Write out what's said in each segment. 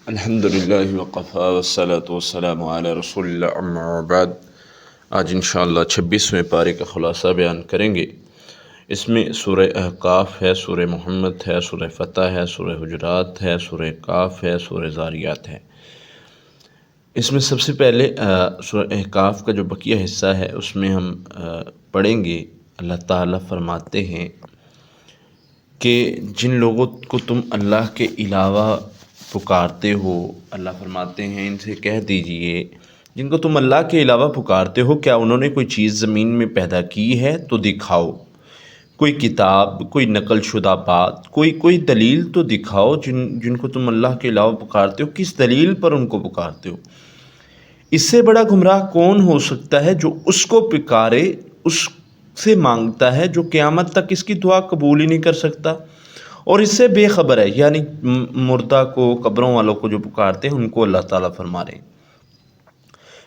الحمدللہ وقفا والصلاة والسلام علی رسول اللہ اما بعد۔ آج انشاءاللہ 26ویں پارے کا خلاصہ بیان کریں گے۔ اس میں سورہ احقاف ہے، سورہ محمد ہے، سورہ فتح ہے، سورہ حجرات ہے، سورہ قاف ہے، سورہ ذاریات ہے۔ اس میں سب سے پہلے سورہ احقاف کا جو بقیہ حصہ ہے اس میں ہم پڑھیں گے۔ اللہ تعالیٰ فرماتے ہیں کہ جن لوگوں کو تم اللہ کے علاوہ پکارتے ہو، اللہ فرماتے ہیں ان سے کہہ دیجئے جن کو تم اللہ کے علاوہ پکارتے ہو، کیا انہوں نے کوئی چیز زمین میں پیدا کی ہے تو دکھاؤ، کوئی کتاب، کوئی نقل شدہ بات، کوئی دلیل تو دکھاؤ۔ جن کو تم اللہ کے علاوہ پکارتے ہو، کس دلیل پر ان کو پکارتے ہو؟ اس سے بڑا گمراہ کون ہو سکتا ہے جو اس کو پکارے، اس سے مانگتا ہے جو قیامت تک اس کی دعا قبول ہی نہیں کر سکتا اور اس سے بے خبر ہے، یعنی مردہ کو، قبروں والوں کو جو پکارتے ہیں ان کو اللہ تعالیٰ فرما رہے ہیں۔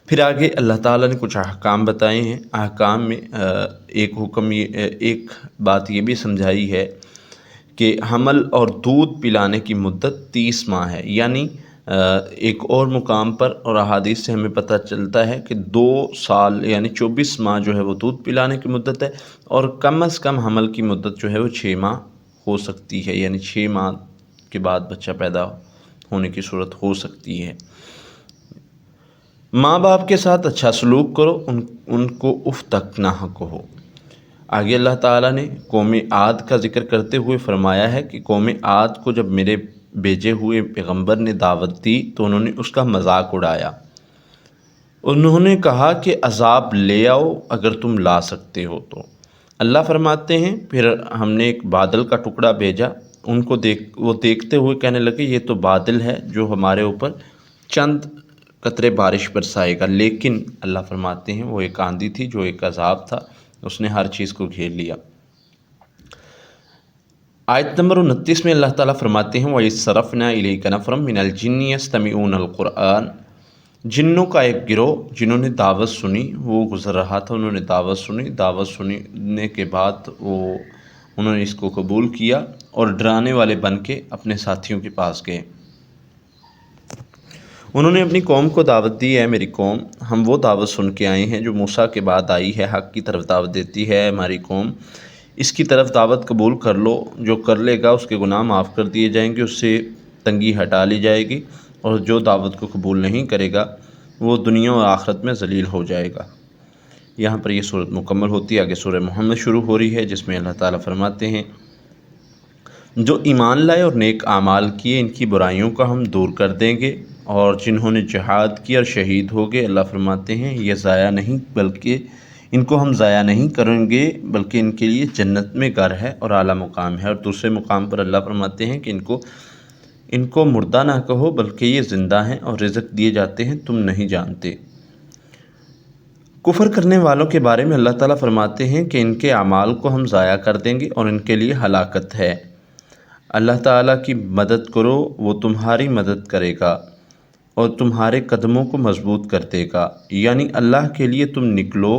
پھر آگے اللہ تعالیٰ نے کچھ احکام بتائے ہیں۔ احکام میں ایک بات یہ بھی سمجھائی ہے کہ حمل اور دودھ پلانے کی مدت 30 ماہ ہے، یعنی ایک اور مقام پر اور احادیث سے ہمیں پتہ چلتا ہے کہ 2 سال یعنی 24 ماہ جو ہے وہ دودھ پلانے کی مدت ہے، اور کم از کم حمل کی مدت جو ہے وہ 6 ماہ ہو سکتی ہے، یعنی 6 ماہ کے بعد بچہ پیدا ہونے کی صورت ہو سکتی ہے۔ ماں باپ کے ساتھ اچھا سلوک کرو، ان کو اف تک نہ کہو۔ آگے اللہ تعالیٰ نے قوم عاد کا ذکر کرتے ہوئے فرمایا ہے کہ قوم عاد کو جب میرے بھیجے ہوئے پیغمبر نے دعوت دی تو انہوں نے اس کا مذاق اڑایا۔ انہوں نے کہا کہ عذاب لے آؤ اگر تم لا سکتے ہو تو۔ اللہ فرماتے ہیں پھر ہم نے ایک بادل کا ٹکڑا بھیجا، وہ دیکھتے ہوئے کہنے لگے یہ تو بادل ہے جو ہمارے اوپر چند قطرے بارش برسائے گا، لیکن اللہ فرماتے ہیں وہ ایک آندھی تھی جو ایک عذاب تھا، اس نے ہر چیز کو گھیر لیا۔ آیت نمبر 29 میں اللہ تعالیٰ فرماتے ہیں وَإِذْ صَرَفْنَا إِلَيْكَ نَفْرًا مِنَ الْجِنِّ يَسْتَمِعُونَ الْقُرْآنَ۔ جنوں کا ایک گروہ جنہوں نے دعوت سنی، وہ گزر رہا تھا، انہوں نے دعوت سننے کے بعد انہوں نے اس کو قبول کیا اور ڈرانے والے بن کے اپنے ساتھیوں کے پاس گئے۔ انہوں نے اپنی قوم کو دعوت دی، اے میری قوم، ہم وہ دعوت سن کے آئے ہیں جو موسیٰ کے بعد آئی ہے، حق کی طرف دعوت دیتی ہے، ہماری قوم اس کی طرف دعوت قبول کر لو، جو کر لے گا اس کے گناہ معاف کر دیے جائیں گے، اس سے تنگی ہٹا لی جائے گی، اور جو دعوت کو قبول نہیں کرے گا وہ دنیا اور آخرت میں ذلیل ہو جائے گا۔ یہاں پر یہ صورت مکمل ہوتی ہے۔ آگے سورہ محمد شروع ہو رہی ہے جس میں اللہ تعالیٰ فرماتے ہیں جو ایمان لائے اور نیک اعمال کیے ان کی برائیوں کا ہم دور کر دیں گے، اور جنہوں نے جہاد کیا اور شہید ہو گئے اللہ فرماتے ہیں یہ ضائع نہیں، بلکہ ان کو ہم ضائع نہیں کریں گے، بلکہ ان کے لیے جنت میں گھر ہے اور اعلیٰ مقام ہے۔ اور دوسرے مقام پر اللہ فرماتے ہیں کہ ان کو مردہ نہ کہو بلکہ یہ زندہ ہیں اور رزق دیے جاتے ہیں تم نہیں جانتے۔ کفر کرنے والوں کے بارے میں اللہ تعالیٰ فرماتے ہیں کہ ان کے اعمال کو ہم ضائع کر دیں گے اور ان کے لیے ہلاکت ہے۔ اللہ تعالیٰ کی مدد کرو، وہ تمہاری مدد کرے گا اور تمہارے قدموں کو مضبوط کر دے گا، یعنی اللہ کے لیے تم نکلو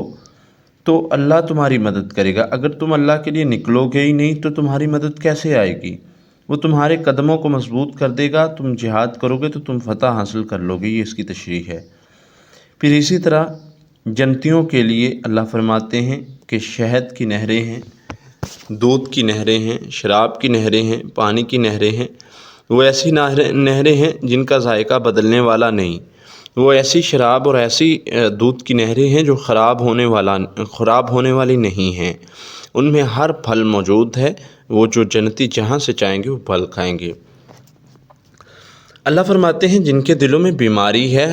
تو اللہ تمہاری مدد کرے گا۔ اگر تم اللہ کے لیے نکلو گے ہی نہیں تو تمہاری مدد کیسے آئے گی؟ وہ تمہارے قدموں کو مضبوط کر دے گا، تم جہاد کرو گے تو تم فتح حاصل کر لو گے، یہ اس کی تشریح ہے۔ پھر اسی طرح جنتیوں کے لیے اللہ فرماتے ہیں کہ شہد کی نہریں ہیں، دودھ کی نہریں ہیں، شراب کی نہریں ہیں، پانی کی نہریں ہیں، وہ ایسی نہریں ہیں جن کا ذائقہ بدلنے والا نہیں، وہ ایسی شراب اور ایسی دودھ کی نہریں ہیں جو خراب ہونے والی نہیں ہیں، ان میں ہر پھل موجود ہے، وہ جو جنتی جہاں سے چاہیں گے وہ پھل کھائیں گے۔ اللہ فرماتے ہیں جن کے دلوں میں بیماری ہے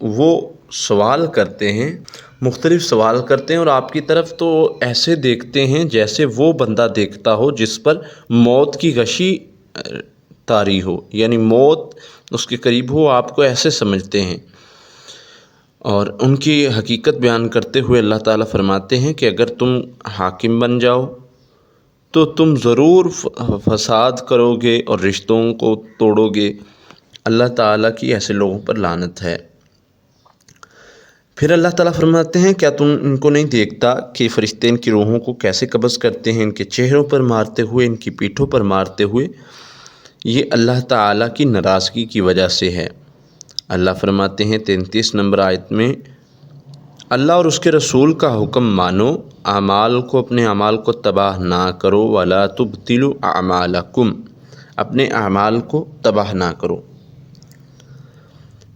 وہ سوال کرتے ہیں، مختلف سوال کرتے ہیں، اور آپ کی طرف تو ایسے دیکھتے ہیں جیسے وہ بندہ دیکھتا ہو جس پر موت کی غشی طاری ہو، یعنی موت اس کے قریب ہو، آپ کو ایسے سمجھتے ہیں۔ اور ان کی حقیقت بیان کرتے ہوئے اللہ تعالیٰ فرماتے ہیں کہ اگر تم حاکم بن جاؤ تو تم ضرور فساد کرو گے اور رشتوں کو توڑو گے، اللہ تعالیٰ کی ایسے لوگوں پر لعنت ہے۔ پھر اللہ تعالیٰ فرماتے ہیں کیا تم ان کو نہیں دیکھتا کہ فرشتے ان کی روحوں کو کیسے قبض کرتے ہیں، ان کے چہروں پر مارتے ہوئے، ان کی پیٹھوں پر مارتے ہوئے، یہ اللہ تعالیٰ کی ناراضگی کی وجہ سے ہے۔ اللہ فرماتے ہیں 33 نمبر آیت میں، اللہ اور اس کے رسول کا حکم مانو، اپنے اعمال کو تباہ نہ کرو، وَلَا تُبْطِلُوا أَعْمَالَكُمْ، اپنے اعمال کو تباہ نہ کرو۔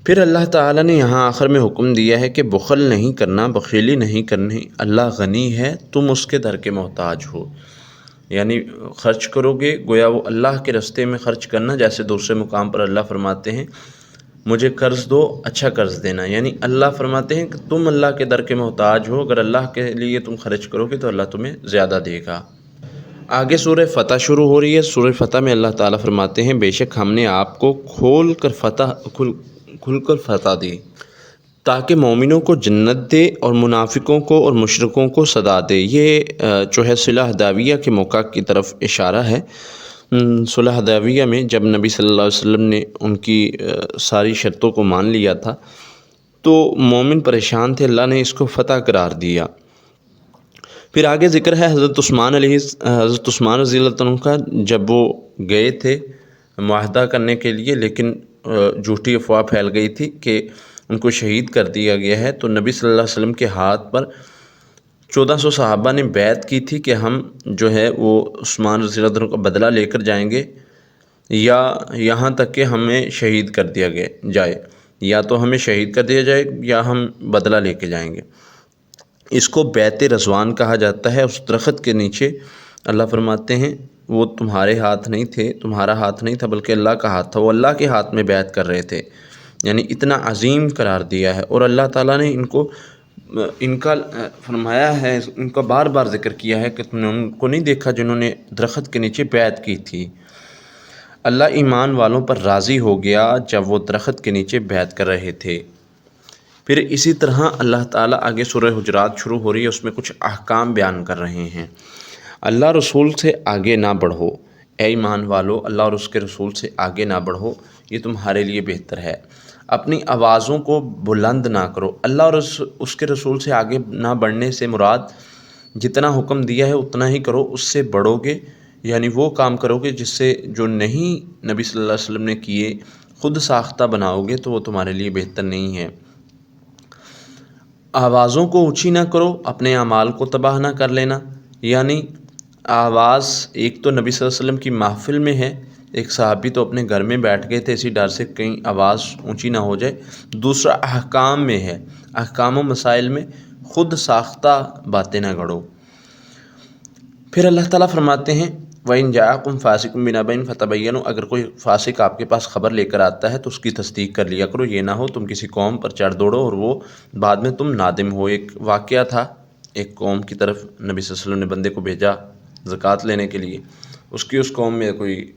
پھر اللہ تعالیٰ نے یہاں آخر میں حکم دیا ہے کہ بخل نہیں کرنا، بخیلی نہیں کرنی، اللہ غنی ہے، تم اس کے در کے محتاج ہو۔ یعنی خرچ کرو گے، گویا وہ اللہ کے راستے میں خرچ کرنا، جیسے دوسرے مقام پر اللہ فرماتے ہیں مجھے قرض دو، اچھا قرض دینا، یعنی اللہ فرماتے ہیں کہ تم اللہ کے در کے محتاج ہو، اگر اللہ کے لیے تم خرچ کرو گے تو اللہ تمہیں زیادہ دے گا۔ آگے سورہ فتح شروع ہو رہی ہے۔ سورہ فتح میں اللہ تعالیٰ فرماتے ہیں بے شک ہم نے آپ کو کھل کر فتح دی تاکہ مومنوں کو جنت دے اور منافقوں کو اور مشرکوں کو سزا دے۔ یہ جو ہے صلح حدیبیہ کے موقع کی طرف اشارہ ہے۔ صلح حدیبیہ میں جب نبی صلی اللہ علیہ وسلم نے ان کی ساری شرطوں کو مان لیا تھا تو مومن پریشان تھے، اللہ نے اس کو فتح قرار دیا۔ پھر آگے ذکر ہے حضرت عثمان رضی اللہ عنہ کا، جب وہ گئے تھے معاہدہ کرنے کے لیے، لیکن جھوٹی افواہ پھیل گئی تھی کہ ان کو شہید کر دیا گیا ہے، تو نبی صلی اللہ علیہ وسلم کے ہاتھ پر 1400 صحابہ نے بیعت کی تھی کہ ہم جو ہے وہ عثمان رضی اللہ عنہ کا بدلہ لے کر جائیں گے، یا یہاں تک کہ ہمیں شہید کر دیا جائے، یا تو ہمیں شہید کر دیا جائے یا ہم بدلہ لے کے جائیں گے۔ اس کو بیعت رضوان کہا جاتا ہے۔ اس درخت کے نیچے اللہ فرماتے ہیں وہ تمہارے ہاتھ نہیں تھے، تمہارا ہاتھ نہیں تھا بلکہ اللہ کا ہاتھ تھا، وہ اللہ کے ہاتھ میں بیعت کر رہے تھے، یعنی اتنا عظیم قرار دیا ہے۔ اور اللہ تعالیٰ نے ان کا فرمایا ہے، ان کا بار بار ذکر کیا ہے کہ تم نے ان کو نہیں دیکھا جنہوں نے درخت کے نیچے بیعت کی تھی۔ اللہ ایمان والوں پر راضی ہو گیا جب وہ درخت کے نیچے بیعت کر رہے تھے۔ پھر اسی طرح اللہ تعالیٰ آگے سورہ حجرات شروع ہو رہی ہے، اس میں کچھ احکام بیان کر رہے ہیں۔ اللہ رسول سے آگے نہ بڑھو، اے ایمان والو، اللہ اور اس کے رسول سے آگے نہ بڑھو، یہ تمہارے لیے بہتر ہے۔ اپنی آوازوں کو بلند نہ کرو۔ اللہ اور اس کے رسول سے آگے نہ بڑھنے سے مراد جتنا حکم دیا ہے اتنا ہی کرو، اس سے بڑھو گے یعنی وہ کام کرو گے جس سے جو نہیں نبی صلی اللہ علیہ وسلم نے کیے خود ساختہ بناؤ گے تو وہ تمہارے لیے بہتر نہیں ہے۔ آوازوں کو اونچی نہ کرو، اپنے اعمال کو تباہ نہ کر لینا، یعنی آواز ایک تو نبی صلی اللہ علیہ وسلم کی محفل میں ہے، ایک صحابی تو اپنے گھر میں بیٹھ گئے تھے اسی ڈر سے کہیں آواز اونچی نہ ہو جائے، دوسرا احکام میں ہے، احکام و مسائل میں خود ساختہ باتیں نہ گھڑو۔ پھر اللہ تعالیٰ فرماتے ہیں وَإِن جَاءَكُمْ فَاسِقٌ بِنَبَإٍ فَتَبَيَّنُوا، اگر کوئی فاسق آپ کے پاس خبر لے کر آتا ہے تو اس کی تصدیق کر لیا کرو، یہ نہ ہو تم کسی قوم پر چڑھ دوڑو اور وہ بعد میں تم نادم ہو۔ ایک واقعہ تھا، ایک قوم کی طرف نبی صلی اللہ علیہ وسلم نے بندے کو بھیجا زکوٰۃ لینے کے لیے، اس قوم میں کوئی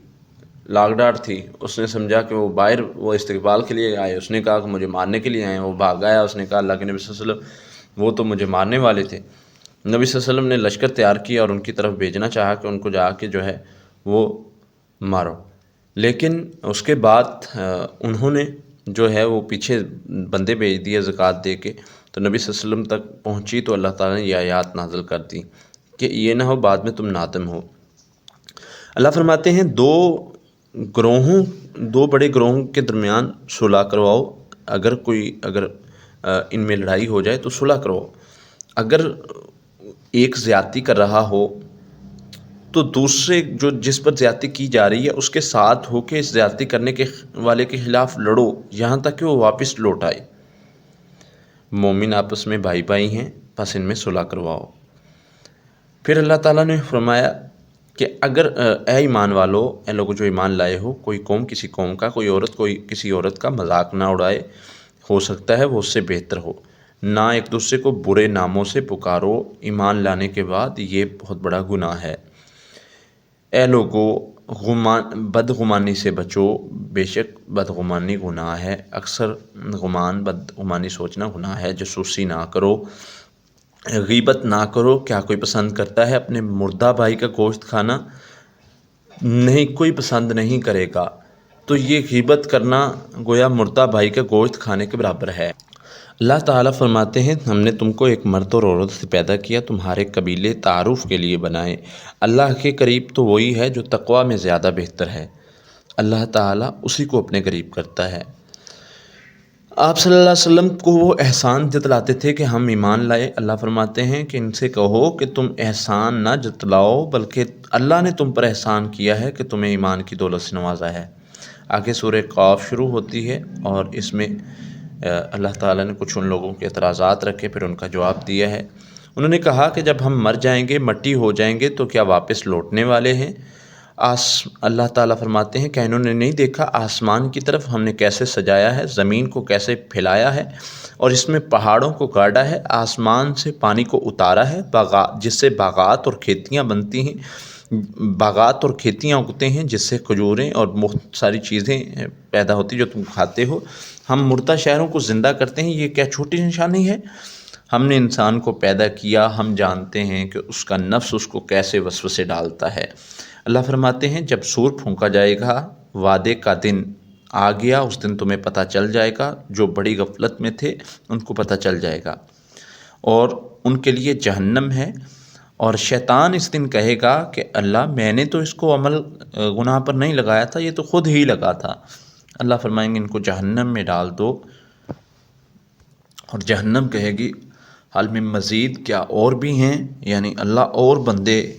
لاگ ڈاٹ تھی، اس نے سمجھا کہ وہ استقبال کے لیے آئے، اس نے کہا کہ مجھے مارنے کے لیے آئے، وہ بھاگ آیا، اس نے کہا اللہ کے نبی صلی اللہ علیہ وسلم وہ تو مجھے مارنے والے تھے۔ نبی صلی اللہ علیہ وسلم نے لشکر تیار کیا اور ان کی طرف بھیجنا چاہا کہ ان کو جا کے جو ہے وہ مارو، لیکن اس کے بعد انہوں نے جو ہے وہ پیچھے بندے بھیج دیے زکوٰۃ دے کے، تو نبی صلی اللہ علیہ وسلم تک پہنچی تو اللہ تعالیٰ نے یہ آیات نازل کر دی کہ یہ نہ ہو بعد میں تم نادم ہو۔ اللہ فرماتے ہیں دو بڑے گروہوں کے درمیان صلح کرواؤ، اگر ان میں لڑائی ہو جائے تو صلح کرواؤ۔ اگر ایک زیادتی کر رہا ہو تو دوسرے جس پر زیادتی کی جا رہی ہے اس کے ساتھ ہو کے اس زیادتی کرنے کے والے کے خلاف لڑو یہاں تک کہ وہ واپس لوٹ آئے۔ مومن آپس میں بھائی بھائی ہیں، بس ان میں صلح کرواؤ۔ پھر اللہ تعالیٰ نے فرمایا کہ اگر اے ایمان والو، اے لوگوں جو ایمان لائے ہو، کوئی قوم کسی قوم کا، کوئی عورت کسی عورت کا مذاق نہ اڑائے، ہو سکتا ہے وہ اس سے بہتر ہو، نہ ایک دوسرے کو برے ناموں سے پکارو، ایمان لانے کے بعد یہ بہت بڑا گناہ ہے۔ اے لوگو بدگمانی سے بچو، بے شک بدگمانی گناہ ہے، اکثر بدگمانی سوچنا گناہ ہے۔ جاسوسی نہ کرو، غیبت نہ کرو۔ کیا کوئی پسند کرتا ہے اپنے مردہ بھائی کا گوشت کھانا؟ نہیں، کوئی پسند نہیں کرے گا، تو یہ غیبت کرنا گویا مردہ بھائی کا گوشت کھانے کے برابر ہے۔ اللہ تعالیٰ فرماتے ہیں ہم نے تم کو ایک مرد اور عورت سے پیدا کیا، تمہارے قبیلے تعارف کے لیے بنائے۔ اللہ کے قریب تو وہی ہے جو تقویٰ میں زیادہ بہتر ہے۔ اللہ تعالیٰ اسی کو اپنے قریب کرتا ہے۔ آپ صلی اللہ علیہ وسلم کو وہ احسان جتلاتے تھے کہ ہم ایمان لائے۔ اللہ فرماتے ہیں کہ ان سے کہو کہ تم احسان نہ جتلاؤ، بلکہ اللہ نے تم پر احسان کیا ہے کہ تمہیں ایمان کی دولت سے نوازا ہے۔ آگے سورہ قاف شروع ہوتی ہے اور اس میں اللہ تعالیٰ نے کچھ ان لوگوں کے اعتراضات رکھے، پھر ان کا جواب دیا ہے۔ انہوں نے کہا کہ جب ہم مر جائیں گے، مٹی ہو جائیں گے، تو کیا واپس لوٹنے والے ہیں؟ اللہ تعالیٰ فرماتے ہیں کہ انہوں نے نہیں دیکھا آسمان کی طرف ہم نے کیسے سجایا ہے، زمین کو کیسے پھیلایا ہے، اور اس میں پہاڑوں کو گاڑا ہے، آسمان سے پانی کو اتارا ہے، جس سے باغات اور کھیتیاں بنتی ہیں، باغات اور کھیتیاں اگتے ہیں، جس سے کھجوریں اور بہت ساری چیزیں پیدا ہوتی جو تم کھاتے ہو۔ ہم مردہ شہروں کو زندہ کرتے ہیں، یہ کیا چھوٹی نشانی ہے؟ ہم نے انسان کو پیدا کیا، ہم جانتے ہیں کہ اس کا نفس اس کو کیسے وسوسے ڈالتا ہے۔ اللہ فرماتے ہیں جب سور پھونکا جائے گا، وعدے کا دن آ گیا، اس دن تمہیں پتہ چل جائے گا، جو بڑی غفلت میں تھے ان کو پتہ چل جائے گا، اور ان کے لیے جہنم ہے۔ اور شیطان اس دن کہے گا کہ اللہ میں نے تو اس کو عمل گناہ پر نہیں لگایا تھا، یہ تو خود ہی لگا تھا۔ اللہ فرمائیں گے ان کو جہنم میں ڈال دو، اور جہنم کہے گی حال میں مزید کیا اور بھی ہیں، یعنی اللہ اور بندے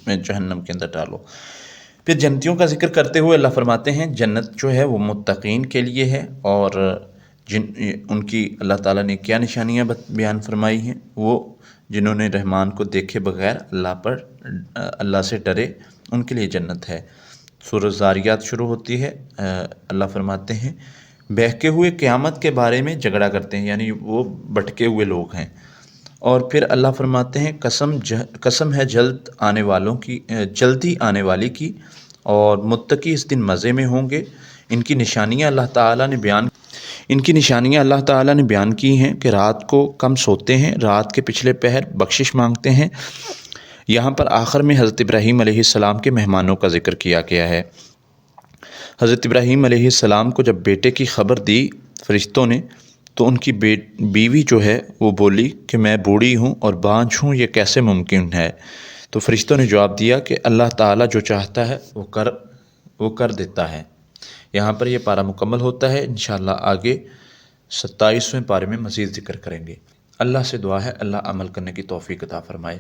میں جہنم کے اندر ڈالو۔ پھر جنتیوں کا ذکر کرتے ہوئے اللہ فرماتے ہیں جنت جو ہے وہ متقین کے لیے ہے، اور ان کی اللہ تعالیٰ نے کیا نشانیاں بیان فرمائی ہیں، وہ جنہوں نے رحمان کو دیکھے بغیر اللہ سے ڈرے، ان کے لیے جنت ہے۔ سورۃ الذاریات شروع ہوتی ہے، اللہ فرماتے ہیں بہکے ہوئے قیامت کے بارے میں جھگڑا کرتے ہیں، یعنی وہ بھٹکے ہوئے لوگ ہیں۔ اور پھر اللہ فرماتے ہیں قسم ہے جلدی آنے والی کی، اور متقی اس دن مزے میں ہوں گے۔ ان کی نشانیاں اللہ تعالیٰ نے بیان کی ہیں کہ رات کو کم سوتے ہیں، رات کے پچھلے پہر بخشش مانگتے ہیں۔ یہاں پر آخر میں حضرت ابراہیم علیہ السلام کے مہمانوں کا ذکر کیا گیا ہے۔ حضرت ابراہیم علیہ السلام کو جب بیٹے کی خبر دی فرشتوں نے، تو ان کی بیوی جو ہے وہ بولی کہ میں بوڑھی ہوں اور بانجھ ہوں، یہ کیسے ممکن ہے؟ تو فرشتوں نے جواب دیا کہ اللہ تعالیٰ جو چاہتا ہے وہ کر دیتا ہے۔ یہاں پر یہ پارہ مکمل ہوتا ہے۔ انشاءاللہ آگے 27ویں پارے میں مزید ذکر کریں گے۔ اللہ سے دعا ہے اللہ عمل کرنے کی توفیق عطا فرمائے۔